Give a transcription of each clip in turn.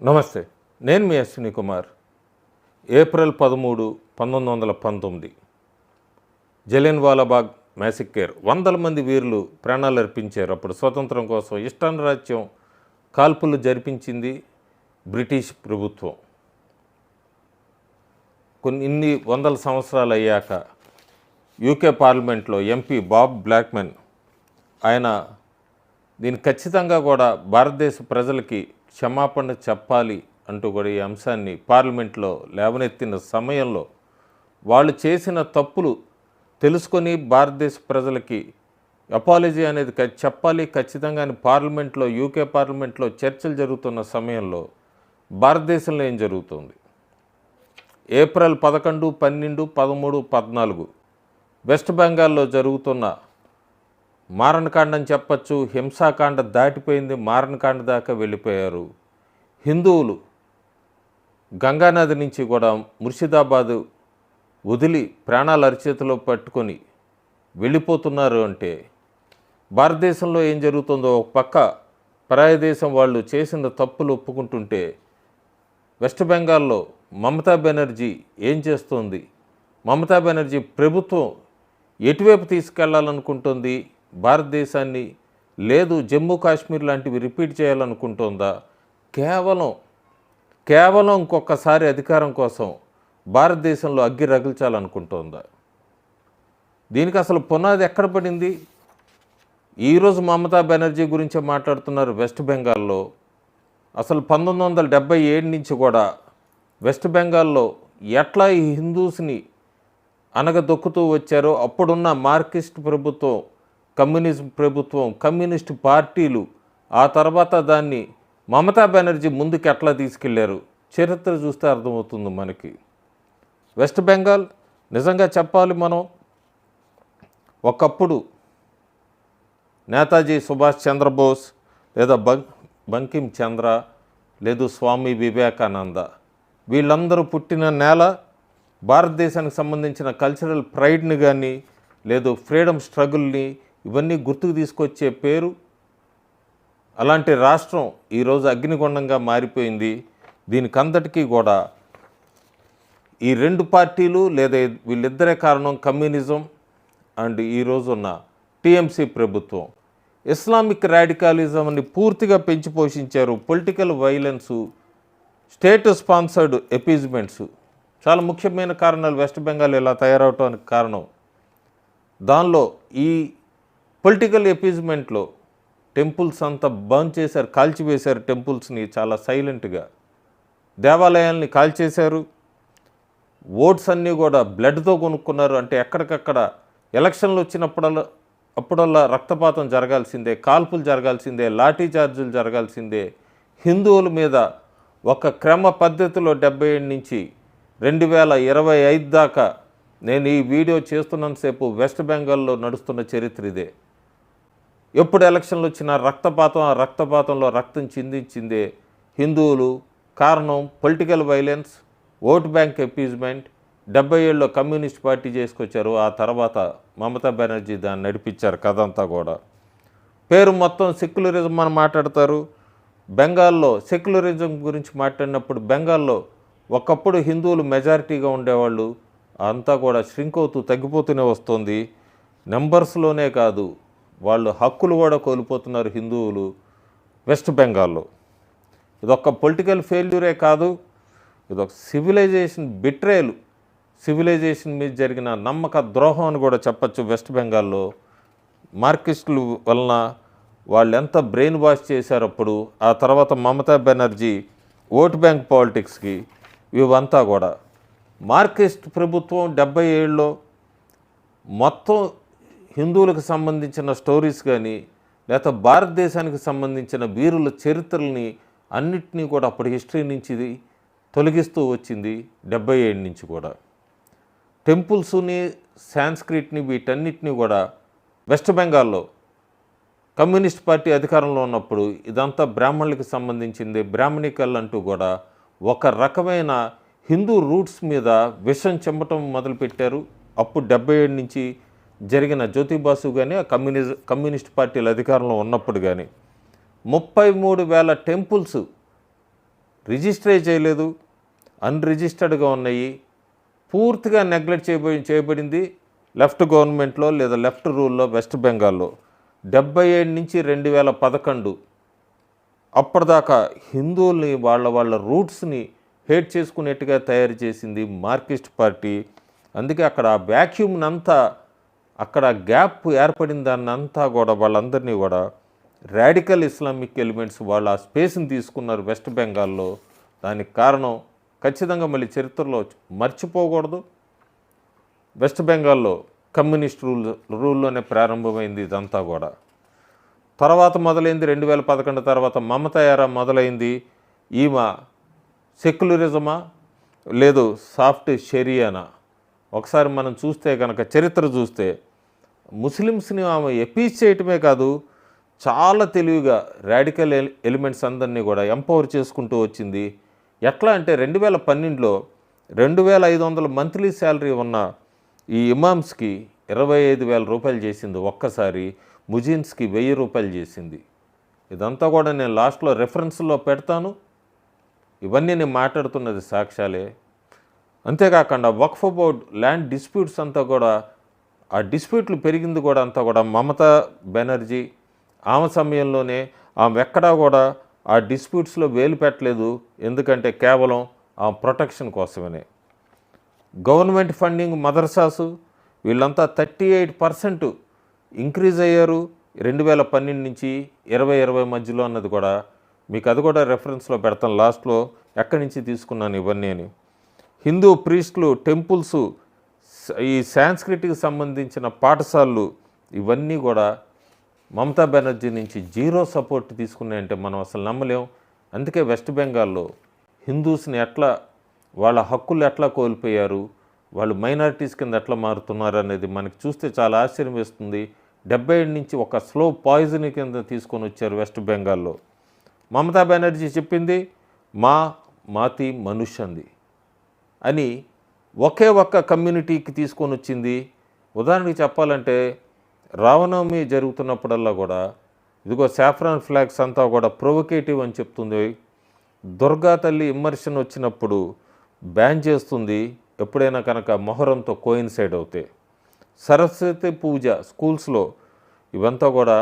నమస్తే. నేను మీ అశ్విని కుమార్. ఏప్రిల్ 13, 1919 జలియన్వాలాబాగ్ మ్యాసెకేర్. వందల మంది వీరులు ప్రాణాలు అర్పించారు. అప్పుడు స్వతంత్రం కోసం ఇష్టానురాజ్యం కాల్పులు జరిపించింది బ్రిటిష్ ప్రభుత్వం. ఇన్ని వందల సంవత్సరాలు అయ్యాక యూకే పార్లమెంట్లో ఎంపీ బాబ్ బ్లాక్మెన్ ఆయన దీన్ని ఖచ్చితంగా కూడా భారతదేశ ప్రజలకి క్షమాపణ చెప్పాలి అంటూ కూడా ఈ అంశాన్ని పార్లమెంట్లో లేవనెత్తిన సమయంలో వాళ్ళు చేసిన తప్పులు తెలుసుకొని భారతదేశ ప్రజలకి అపాలజీ అనేది చెప్పాలి ఖచ్చితంగా అని పార్లమెంట్లో యూకే పార్లమెంట్లో చర్చలు జరుగుతున్న సమయంలో భారతదేశంలో ఏం జరుగుతుంది? ఏప్రిల్ 11, 12, 13, 14 వెస్ట్ బెంగాల్లో జరుగుతున్న మారణకాండ అని చెప్పచ్చు. హింసాకాండ దాటిపోయింది, మారణకాండ దాకా వెళ్ళిపోయారు. హిందువులు గంగానది నుంచి కూడా ముర్షిదాబాదు వదిలి ప్రాణాలు అరిచేతిలో పట్టుకొని వెళ్ళిపోతున్నారు. అంటే భారతదేశంలో ఏం జరుగుతుందో ఒక పక్క పరాయ దేశం వాళ్ళు చేసిన తప్పులు ఒప్పుకుంటుంటే వెస్ట్ బెంగాల్లో మమతా బెనర్జీ ఏం చేస్తుంది? మమతా బెనర్జీ ప్రభుత్వం ఎటువైపు తీసుకెళ్లాలనుకుంటుంది భారతదేశాన్ని? లేదు జమ్మూ కాశ్మీర్ లాంటివి రిపీట్ చేయాలనుకుంటుందా? కేవలం ఇంకొకసారి అధికారం కోసం భారతదేశంలో అగ్గి రగిల్చాలనుకుంటుందా? దీనికి అసలు పునాది ఎక్కడ పడింది? ఈరోజు మమతా బెనర్జీ గురించే మాట్లాడుతున్నారు వెస్ట్ బెంగాల్లో. అసలు 1977 నుంచి కూడా వెస్ట్ బెంగాల్లో ఎట్లా ఈ హిందూస్ని అనగదొక్కుతూ వచ్చారో అప్పుడున్న మార్క్సిస్ట్ ప్రభుత్వం, కమ్యూనిజం ప్రభుత్వం, కమ్యూనిస్టు పార్టీలు ఆ తర్వాత దాన్ని మమతా బెనర్జీ ముందుకు ఎట్లా తీసుకెళ్లారు చరిత్ర చూస్తే అర్థమవుతుంది మనకి. వెస్ట్ బెంగాల్ నిజంగా చెప్పాలి మనం, ఒకప్పుడు నేతాజీ సుభాష్ చంద్రబోస్ లేదా బంకిం చంద్ర లేదు స్వామి వివేకానంద వీళ్ళందరూ పుట్టిన నేల. భారతదేశానికి సంబంధించిన కల్చరల్ ప్రైడ్ని కానీ లేదు ఫ్రీడమ్ స్ట్రగుల్ని ఇవన్నీ గుర్తుకు తీసుకొచ్చే పేరు. అలాంటి రాష్ట్రం ఈరోజు అగ్నిగుండంగా మారిపోయింది. దీనికంతటికీ కూడా ఈ రెండు పార్టీలు లేదా వీళ్ళిద్దరే కారణం, కమ్యూనిజం అండ్ ఈరోజున్న టీఎంసీ ప్రభుత్వం. ఇస్లామిక్ రాడికాలిజంని పూర్తిగా పెంచి పోషించారు. పొలిటికల్ వైలెన్సు, స్టేట్ స్పాన్సర్డ్ ఎపీజ్మెంట్స్ చాలా ముఖ్యమైన కారణాలు వెస్ట్ బెంగాల్ ఇలా తయారవటానికి కారణం. దానిలో ఈ పొలిటికల్ ఎపీజ్మెంట్లో టెంపుల్స్ అంతా బర్న్ చేశారు, కాల్చివేశారు. టెంపుల్స్ని చాలా సైలెంట్గా, దేవాలయాల్ని కాల్చేశారు. ఓట్స్ అన్నీ కూడా బ్లడ్తో కొనుక్కున్నారు. అంటే ఎక్కడికక్కడ ఎలక్షన్లు అప్పుడల్లా రక్తపాతం జరగాల్సిందే, కాల్పులు జరగాల్సిందే, లాఠీ చార్జీలు జరగాల్సిందే. హిందువుల మీద ఒక క్రమ పద్ధతిలో 77 నుంచి 2025 దాకా నేను ఈ వీడియో చేస్తున్నంతసేపు వెస్ట్ బెంగాల్లో నడుస్తున్న చరిత్ర ఇదే. ఎప్పుడు ఎలక్షన్లు వచ్చినా రక్తపాతం, ఆ రక్తపాతంలో రక్తం చిందించిందే హిందువులు. కారణం political violence, vote bank appeasement. 77లో కమ్యూనిస్ట్ పార్టీ చేసుకొచ్చారు. ఆ తర్వాత మమతా బెనర్జీ దాన్ని నడిపించారు కథంతా కూడా. పేరు మొత్తం సెక్యులరిజం అని మాట్లాడతారు. బెంగాల్లో సెక్యులరిజం గురించి మాట్లాడినప్పుడు బెంగాల్లో ఒకప్పుడు హిందువులు మెజారిటీగా ఉండేవాళ్ళు, అంతా కూడా ష్రింక్ అవుతూ తగ్గిపోతూనే వస్తుంది. నెంబర్స్లోనే కాదు, వాళ్ళు హక్కులు కూడా కోల్పోతున్నారు హిందువులు వెస్ట్ బెంగాల్లో. ఇదొక పొలిటికల్ ఫెయిల్యూరే కాదు, ఇదొక సివిలైజేషన్ బిట్రేలు, సివిలైజేషన్ మీద జరిగిన నమ్మక ద్రోహం అని కూడా చెప్పచ్చు. వెస్ట్ బెంగాల్లో మార్క్సిస్టుల వలన వాళ్ళు ఎంత బ్రెయిన్ వాష్ చేశారు అప్పుడు. ఆ తర్వాత మమతా బెనర్జీ ఓట్ బ్యాంక్ పాలిటిక్స్కి ఇవంతా కూడా. మార్క్సిస్ట్ ప్రభుత్వం 77లో మొత్తం హిందువులకు సంబంధించిన స్టోరీస్ కానీ లేకపోతే భారతదేశానికి సంబంధించిన వీరుల చరిత్రల్ని అన్నిటినీ కూడా అప్పటి హిస్టరీ నుంచి తొలగిస్తూ వచ్చింది. 77 నుంచి కూడా టెంపుల్స్ని, సాంస్క్రిట్ని, వీటన్నిటిని కూడా వెస్ట్ బెంగాల్లో కమ్యూనిస్ట్ పార్టీ అధికారంలో ఉన్నప్పుడు ఇదంతా బ్రాహ్మణులకు సంబంధించింది, బ్రాహ్మణికల్ అంటూ కూడా ఒక రకమైన హిందూ రూట్స్ మీద విషం చెమ్మటం మొదలుపెట్టారు. అప్పుడు 77 నుంచి జరిగిన జ్యోతిబాసు కానీ ఆ కమ్యూనిస్ట్ పార్టీల అధికారంలో ఉన్నప్పుడు కానీ 33,000 టెంపుల్స్ రిజిస్టరే చేయలేదు, అన్రిజిస్టర్డ్గా ఉన్నాయి. పూర్తిగా నెగ్లెక్ట్ చేయబడింది లెఫ్ట్ గవర్నమెంట్లో లేదా లెఫ్ట్ రూల్లో వెస్ట్ బెంగాల్లో. 77 నుంచి 2011 అప్పటిదాకా హిందువుల్ని వాళ్ళ రూట్స్ని హేట్ చేసుకునేట్టుగా తయారు చేసింది మార్క్సిస్ట్ పార్టీ. అందుకే అక్కడ ఆ వ్యాక్యూమ్నంతా, అక్కడ గ్యాప్ ఏర్పడిన దాన్నంతా కూడా వాళ్ళందరినీ కూడా రాడికల్ ఇస్లామిక్ ఎలిమెంట్స్ వాళ్ళు ఆ స్పేస్ని తీసుకున్నారు వెస్ట్ బెంగాల్లో. దానికి కారణం ఖచ్చితంగా మళ్ళీ చరిత్రలో మర్చిపోకూడదు. వెస్ట్ బెంగాల్లో కమ్యూనిస్ట్ రూల్లోనే ప్రారంభమైంది ఇదంతా కూడా. తర్వాత మొదలైంది 2011 తర్వాత మమతా ఎరా మొదలైంది. ఈమె సెక్యులరిజమా లేదు సాఫ్ట్ షరియానా? ఒకసారి మనం చూస్తే కనుక చరిత్ర చూస్తే ముస్లిమ్స్ని ఆమె ఎపీజ్ చేయటమే కాదు, చాలా తెలివిగా రాడికల్ ఎలిమెంట్స్ అందరినీ కూడా ఎంపవర్ చేసుకుంటూ వచ్చింది. ఎట్లా అంటే 2012లో 2500 మంత్లీ శాలరీ ఉన్న ఈ ఇమామ్స్కి 25,000 రూపాయలు చేసింది ఒక్కసారి, ముజిన్స్కి 1000 రూపాయలు చేసింది. ఇదంతా కూడా నేను లాస్ట్లో రెఫరెన్స్లో పెడతాను. ఇవన్నీ నేను మాట్లాడుతున్నది సాక్ష్యాలే. అంతేకాకుండా వక్ఫ్ బోర్డ్ ల్యాండ్ డిస్ప్యూట్స్ అంతా కూడా, ఆ డిస్ప్యూట్లు పెరిగింది కూడా అంతా కూడా మమతా బెనర్జీ ఆమె సమయంలోనే. ఆమె ఎక్కడా కూడా ఆ డిస్ప్యూట్స్లో వేలు పెట్టలేదు, ఎందుకంటే కేవలం ఆ ప్రొటెక్షన్ కోసమనే. గవర్నమెంట్ ఫండింగ్ మదర్సాసు వీళ్ళంతా 38% ఇంక్రీజ్ అయ్యారు 2012 నుంచి 2020 మధ్యలో అన్నది కూడా మీకు అది కూడా రెఫరెన్స్లో పెడతాను లాస్ట్లో, ఎక్కడి నుంచి తీసుకున్నాను ఇవన్నీ అని. హిందూ ప్రీస్టులు, టెంపుల్స్, ఈ సాంస్క్రిట్కి సంబంధించిన పాఠశాలలు ఇవన్నీ కూడా మమతా బెనర్జీ నుంచి జీరో సపోర్ట్ తీసుకున్నాయంటే మనం అసలు నమ్మలేం. అందుకే వెస్ట్ బెంగాల్లో హిందూస్ని ఎట్లా, వాళ్ళ హక్కులు ఎట్లా కోల్పోయారు, వాళ్ళు మైనారిటీస్ కింద ఎట్లా మారుతున్నారు అనేది మనకి చూస్తే చాలా ఆశ్చర్యం వేస్తుంది. 77 నుంచి ఒక స్లో పాయిజన్ కింద తీసుకొని వచ్చారు వెస్ట్ బెంగాల్లో. మమతా బెనర్జీ చెప్పింది మాతి మనుష్యంది అని ఒకే ఒక్క కమ్యూనిటీకి తీసుకొని వచ్చింది. ఉదాహరణకి చెప్పాలంటే రామనవమి జరుగుతున్నప్పుడల్లా కూడా ఇదిగో సాఫ్రాన్ ఫ్లాగ్స్ అంతా కూడా ప్రొవొకేటివ్ అని చెప్తుంది. దుర్గా తల్లి ఇమ్మర్షన్ వచ్చినప్పుడు బ్యాన్ చేస్తుంది ఎప్పుడైనా కనుక మొహరంతో కోయిన్సైడ్ అవుతాయి. సరస్వతి పూజ స్కూల్స్లో ఇవంతా కూడా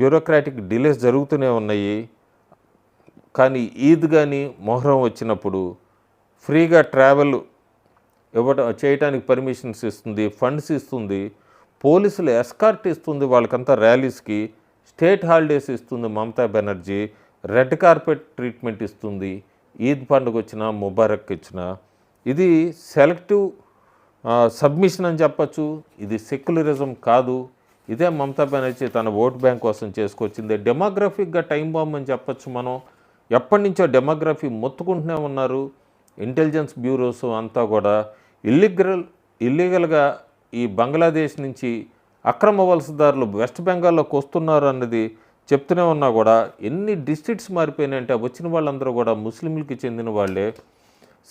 బ్యూరోక్రాటిక్ డిలేస్ జరుగుతూనే ఉన్నాయి. కానీ ఈద్ కానీ మొహరం వచ్చినప్పుడు ఫ్రీగా ట్రావెల్ చేయడానికి పర్మిషన్స్ ఇస్తుంది, ఫండ్స్ ఇస్తుంది, పోలీసులు ఎస్కార్ట్ ఇస్తుంది వాళ్ళకంతా ర్యాలీస్కి, స్టేట్ హాలిడేస్ ఇస్తుంది Mamata Banerjee, red carpet treatment ఇస్తుంది ఈద్ పండుగ వచ్చినా ముబారక్ ఇచ్చినా. ఇది సెలెక్టివ్ సబ్మిషన్ అని చెప్పచ్చు, ఇది సెక్యులరిజం కాదు. ఇదే మమతా బెనర్జీ తన ఓట్ బ్యాంక్ కోసం చేసుకొచ్చింది. డెమోగ్రఫిక్గా టైం బాంబ్ అని చెప్పచ్చు మనం. ఎప్పటి నుంచో డెమోగ్రఫీ మొత్తుకుంటూనే ఉన్నారు. ఇంటెలిజెన్స్ బ్యూరోస్ అంతా కూడా ఇల్లీగల్గా ఈ బంగ్లాదేశ్ నుంచి అక్రమ వలసదారులు వెస్ట్ బెంగాల్లోకి వస్తున్నారు అన్నది చెప్తూనే ఉన్నా కూడా ఎన్ని డిస్ట్రిక్ట్స్ మారిపోయినాయంటే వచ్చిన వాళ్ళందరూ కూడా ముస్లింలకి చెందిన వాళ్ళే.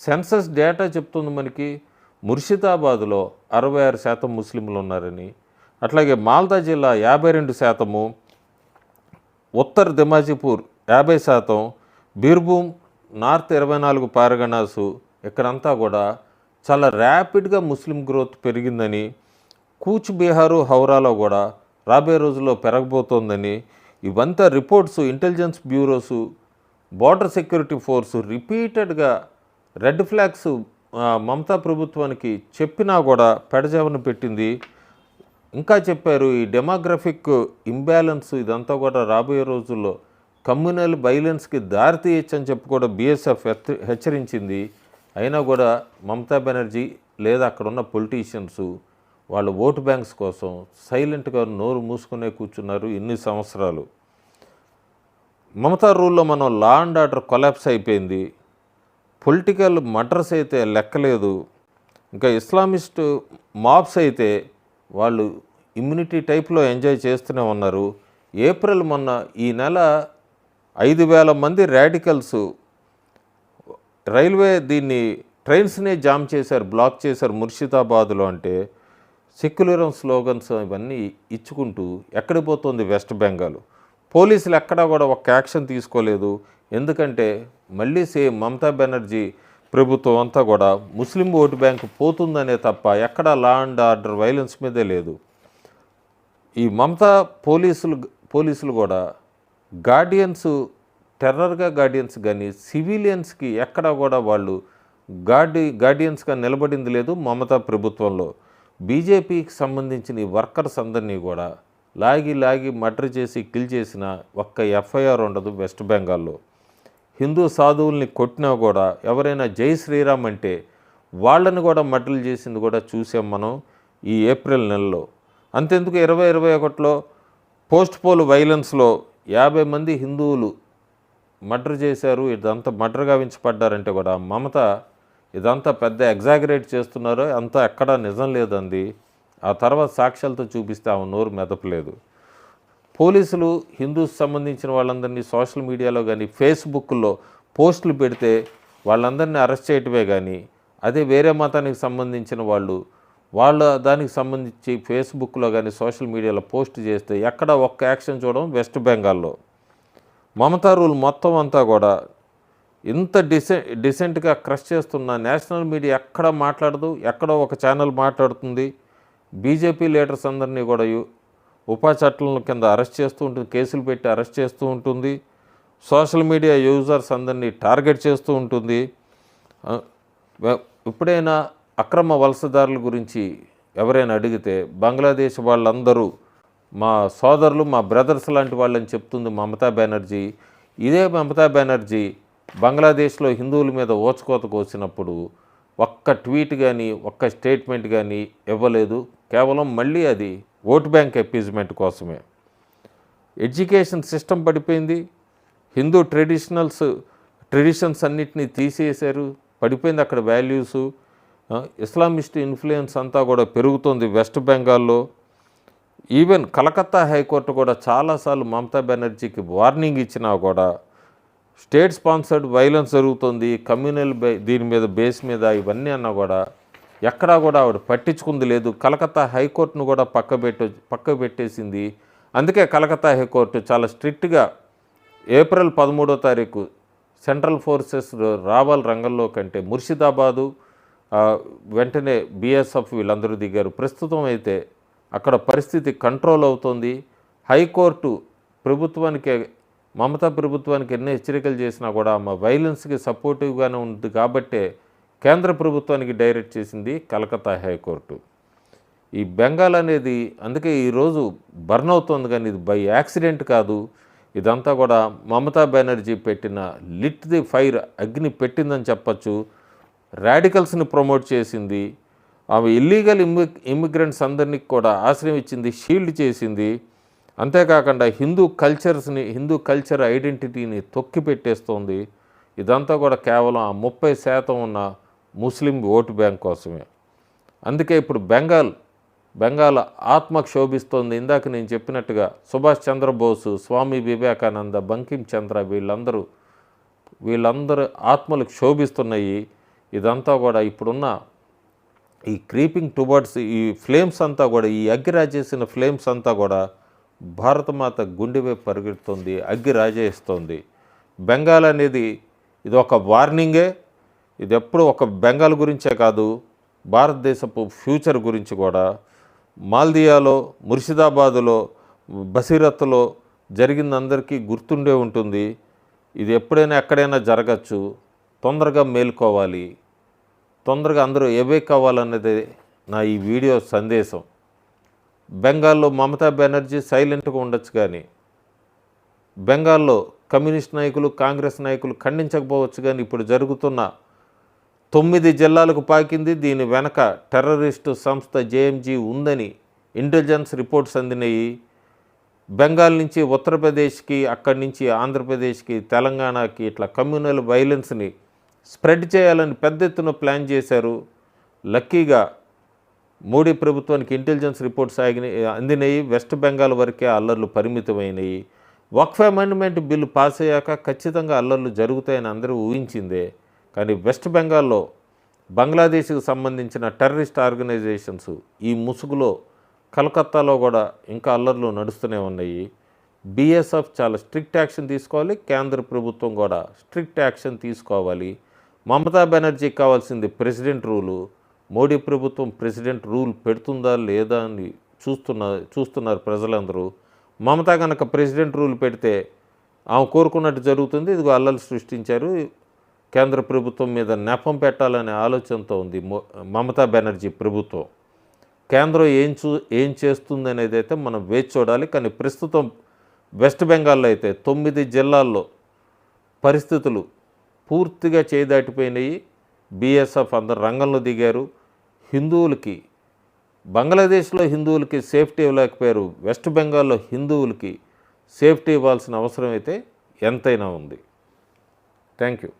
సెన్సస్ డేటా చెప్తుంది మనకి ముర్షిదాబాద్లో 66% ముస్లింలు ఉన్నారని, అట్లాగే మాల్దా జిల్లా 52%, ఉత్తర్ దిమాజీపూర్ 50%, బీర్భూమ్ నార్త్ 24 పారగనాసు ఇక్కడంతా కూడా చాలా ర్యాపిడ్గా ముస్లిం గ్రోత్ పెరిగిందని, కూచ్ బీహారు హౌరాలో కూడా రాబోయే రోజుల్లో పెరగబోతోందని ఇవంతా reports intelligence bureaus, border security force రిపీటెడ్గా రెడ్ ఫ్లాగ్స్ మమతా ప్రభుత్వానికి చెప్పినా కూడా పెడజావన పెట్టింది. ఇంకా చెప్పారు ఈ డెమోగ్రఫిక్ ఇంబ్యాలెన్స్ ఇదంతా కూడా రాబోయే రోజుల్లో కమ్యూనల్ వైలెన్స్కి దారితీయచ్చని చెప్పి కూడా బీఎస్ఎఫ్ హెచ్చరించింది. అయినా కూడా మమతా బెనర్జీ లేదా అక్కడున్న పొలిటీషియన్స్ వాళ్ళ ఓటు బ్యాంక్స్ కోసం సైలెంట్గా నోరు మూసుకునే కూర్చున్నారు ఇన్ని సంవత్సరాలు. మమతా రూల్లో మనం లా అండ్ ఆర్డర్ కొలాప్స్ అయిపోయింది. పొలిటికల్ మర్డర్స్ అయితే లెక్కలేదు. ఇంకా ఇస్లామిస్ట్ మాబ్స్ అయితే వాళ్ళు ఇమ్యూనిటీ టైప్లో ఎంజాయ్ చేస్తూనే ఉన్నారు. ఏప్రిల్ మొన్న ఈ నెల 5,000 మంది రాడికల్స్ రైల్వే ట్రైన్స్నే జామ్ చేశారు, బ్లాక్ చేశారు ముర్షిదాబాద్లో. అంటే సెక్యులరిజం స్లోగన్స్ ఇవన్నీ ఇచ్చుకుంటూ ఎక్కడికి పోతుంది వెస్ట్ బెంగాల్. పోలీసులు ఎక్కడా కూడా ఒక యాక్షన్ తీసుకోలేదు. ఎందుకంటే మళ్ళీ సేమ్ మమతా బెనర్జీ ప్రభుత్వం అంతా కూడా ముస్లిం ఓటు బ్యాంకు పోతుందనే తప్ప ఎక్కడా లా అండ్ ఆర్డర్ వైలెన్స్ మీదే లేదు. ఈ మమతా పోలీసులు కూడా టెర్రర్గా గార్డియన్స్ కానీ సివిలియన్స్కి ఎక్కడా కూడా వాళ్ళు గార్డియన్స్గా నిలబడింది లేదు. మమతా ప్రభుత్వంలో బీజేపీకి సంబంధించిన ఈ వర్కర్స్ అందరినీ కూడా లాగి మర్డర్ చేసి కిల్ చేసిన ఒక్క ఎఫ్ఐఆర్ ఉండదు వెస్ట్ బెంగాల్లో. హిందూ సాధువుల్ని కొట్టినా కూడా ఎవరైనా జై శ్రీరామ్ అంటే వాళ్ళని కూడా మర్డర్లు చేసింది కూడా చూసాం మనం ఈ ఏప్రిల్ నెలలో. అంతెందుకు 2021లో పోస్ట్ పోల్ వైలెన్స్లో 50 మంది హిందువులు మర్డర్ చేశారు. ఇదంతా మర్డర్ గావించబడ్డారంటే కూడా మమత ఇదంతా పెద్ద ఎగ్జాగరేట్ చేస్తున్నారో అంతా ఎక్కడా నిజం లేదంది. ఆ తర్వాత సాక్ష్యాలతో చూపిస్తే ఆమె నోరు మెదపలేదు. పోలీసులు హిందూస్ సంబంధించిన వాళ్ళందరినీ సోషల్ మీడియాలో కానీ ఫేస్బుక్లో పోస్టులు పెడితే వాళ్ళందరినీ అరెస్ట్ చేయటమే కానీ అదే వేరే మతానికి సంబంధించిన వాళ్ళ దానికి సంబంధించి ఫేస్బుక్లో కానీ సోషల్ మీడియాలో పోస్ట్ చేస్తే ఎక్కడ ఒక్క యాక్షన్ చూడడం వెస్ట్ బెంగాల్లో. మమతా రూల్ మొత్తం అంతా కూడా ఇంత డిసెంట్గా క్రష్ చేస్తున్న నేషనల్ మీడియా ఎక్కడ మాట్లాడదు, ఎక్కడో ఒక ఛానల్ మాట్లాడుతుంది. బీజేపీ లీడర్స్ అందరినీ కూడా ఉపా చట్టాల కింద అరెస్ట్ చేస్తూ ఉంటుంది, కేసులు పెట్టి అరెస్ట్ చేస్తూ ఉంటుంది. సోషల్ మీడియా యూజర్స్ అందరినీ టార్గెట్ చేస్తూ ఉంటుంది. ఎప్పుడైనా అక్రమ వలసదారుల గురించి ఎవరైనా అడిగితే బంగ్లాదేశ్ వాళ్ళందరూ మా సోదరులు, మా బ్రదర్స్ లాంటి వాళ్ళని చెప్తుంది మమతా బెనర్జీ. ఇదే మమతా బెనర్జీ బంగ్లాదేశ్లో హిందువుల మీద ఓచుకోతకు వచ్చినప్పుడు ఒక్క ట్వీట్ కానీ ఒక్క స్టేట్మెంట్ కానీ ఇవ్వలేదు. కేవలం మళ్ళీ అది ఓట్ బ్యాంక్ అపీజ్మెంట్ కోసమే. ఎడ్యుకేషన్ సిస్టమ్ పడిపోయింది. హిందూ ట్రెడిషన్స్ అన్నిటినీ తీసేశారు, పడిపోయింది అక్కడ వాల్యూసు. ఇస్లామిస్ట్ ఇన్ఫ్లుయెన్స్ అంతా కూడా పెరుగుతుంది వెస్ట్ బెంగాల్లో. ఈవెన్ కలకత్తా హైకోర్టు కూడా చాలాసార్లు మమతా బెనర్జీకి వార్నింగ్ ఇచ్చినా కూడా స్టేట్ స్పాన్సర్డ్ వైలెన్స్ జరుగుతుంది, కమ్యూనల్ దీని మీద బేస్ మీద ఇవన్నీ అన్నా కూడా ఎక్కడా కూడా ఆవిడ పట్టించుకుంది లేదు. కలకత్తా హైకోర్టును కూడా పక్క పెట్టేసింది. అందుకే కలకత్తా హైకోర్టు చాలా స్ట్రిక్ట్గా ఏప్రిల్ 13వ తారీఖు సెంట్రల్ ఫోర్సెస్ రావాలి రంగంలో కంటే ముర్షిదాబాదు వెంటనే బీఎస్ఎఫ్ వీళ్ళందరూ దిగారు. ప్రస్తుతం అయితే అక్కడ పరిస్థితి కంట్రోల్ అవుతుంది. హైకోర్టు మమతా ప్రభుత్వానికి ఎన్నో హెచ్చరికలు చేసినా కూడా ఆమె వైలెన్స్కి సపోర్టివ్గానే ఉంది కాబట్టే కేంద్ర ప్రభుత్వానికి డైరెక్ట్ చేసింది కలకత్తా హైకోర్టు. ఈ బెంగాల్ అనేది అందుకే ఈరోజు బర్న్ అవుతుంది, కానీ ఇది బై యాక్సిడెంట్ కాదు. ఇదంతా కూడా మమతా బెనర్జీ పెట్టిన లిట్ ది ఫైర్, అగ్ని పెట్టిందని చెప్పచ్చు. రాడికల్స్ని ప్రమోట్ చేసింది. ఆమె ఇల్లీగల్ ఇమ్మిగ్రెంట్స్ అందరినీ కూడా ఆశ్రయం ఇచ్చింది, షీల్డ్ చేసింది. అంతేకాకుండా హిందూ కల్చర్ ఐడెంటిటీని తొక్కి పెట్టేస్తోంది. ఇదంతా కూడా కేవలం ఆ 30% ఉన్న ముస్లిం ఓటు బ్యాంక్ కోసమే. అందుకే ఇప్పుడు బెంగాల్ ఆత్మ క్షోభిస్తోంది. ఇందాక నేను చెప్పినట్టుగా సుభాష్ చంద్రబోసు, స్వామి వివేకానంద, బంకిం చంద్ర వీళ్ళందరూ ఆత్మలు క్షోభిస్తున్నాయి. ఇదంతా కూడా ఇప్పుడున్న ఈ క్రీపింగ్ టువర్డ్స్ ఈ ఫ్లేమ్స్ అంతా కూడా, ఈ అగ్గి రాజేసిన ఫ్లేమ్స్ అంతా కూడా భారతమాత గుండె వైపు పరిగెడుతుంది, అగ్గి రాజేస్తుంది. బెంగాల్ అనేది ఇది ఒక వార్నింగే. ఇది ఎప్పుడు ఒక బెంగాల్ గురించే కాదు, భారతదేశపు ఫ్యూచర్ గురించి కూడా. మాల్దియాలో, ముర్షిదాబాదులో, బసీరత్లో జరిగిందందరికీ గుర్తుండే ఉంటుంది. ఇది ఎప్పుడైనా ఎక్కడైనా జరగచ్చు. తొందరగా మేల్కోవాలి, తొందరగా అందరూ ఎవేక్ అవ్వాలన్నదే నా ఈ వీడియో సందేశం. బెంగాల్లో మమతా బెనర్జీ సైలెంట్గా ఉండొచ్చు, కానీ బెంగాల్లో కమ్యూనిస్ట్ నాయకులు, కాంగ్రెస్ నాయకులు ఖండించకపోవచ్చు, కానీ ఇప్పుడు జరుగుతున్న 9 జిల్లాలకు పాకింది. దీని వెనక టెర్రరిస్టు సంస్థ జేఎంజీ ఉందని ఇంటెలిజెన్స్ రిపోర్ట్స్ అందినాయి. బెంగాల్ నుంచి ఉత్తరప్రదేశ్కి, అక్కడి నుంచి ఆంధ్రప్రదేశ్కి, తెలంగాణకి ఇట్లా కమ్యూనల్ వైలెన్స్ని స్ప్రెడ్ చేయాలని పెద్ద ఎత్తున ప్లాన్ చేశారు. లక్కీగా మోడీ ప్రభుత్వానికి ఇంటెలిజెన్స్ రిపోర్ట్స్ అందినాయి. వెస్ట్ బెంగాల్ వరకే అల్లర్లు పరిమితమైనవి. వక్ఫ్ అమెండ్మెంట్ బిల్లు పాస్ అయ్యాక ఖచ్చితంగా అల్లర్లు జరుగుతాయని అందరూ ఊహించిందే. కానీ వెస్ట్ బెంగాల్లో బంగ్లాదేశ్కి సంబంధించిన టెర్రరిస్ట్ ఆర్గనైజేషన్స్ ఈ ముసుగులో కలకత్తాలో కూడా ఇంకా అల్లర్లు నడుస్తూనే ఉన్నాయి. బీఎస్ఎఫ్ చాలా స్ట్రిక్ట్ యాక్షన్ తీసుకోవాలి, కేంద్ర ప్రభుత్వం కూడా స్ట్రిక్ట్ యాక్షన్ తీసుకోవాలి. మమతా బెనర్జీకి కావాల్సింది ప్రెసిడెంట్ రూలు. మోడీ ప్రభుత్వం ప్రెసిడెంట్ రూల్ పెడుతుందా లేదా అని చూస్తున్నారు ప్రజలందరూ. మమతా కనుక ప్రెసిడెంట్ రూల్ పెడితే ఆమె కోరుకున్నట్టు జరుగుతుంది. ఇదిగో అల్లలు సృష్టించారు, కేంద్ర ప్రభుత్వం మీద నెపం పెట్టాలనే ఆలోచనతో ఉంది మమతా బెనర్జీ ప్రభుత్వం. కేంద్రం ఏం చేస్తుంది అనేది అయితే మనం వేచి చూడాలి. కానీ ప్రస్తుతం వెస్ట్ బెంగాల్లో అయితే 9 జిల్లాల్లో పరిస్థితులు పూర్తిగా చేదాటిపోయినాయి. బీఎస్ఎఫ్ అందరు రంగంలో దిగారు. హిందువులకి, బంగ్లాదేశ్లో హిందువులకి సేఫ్టీ ఇవ్వలేకపోయారు, వెస్ట్ బెంగాల్లో హిందువులకి సేఫ్టీ ఇవ్వాల్సిన అవసరం అయితే ఎంతైనా ఉంది. Thank you.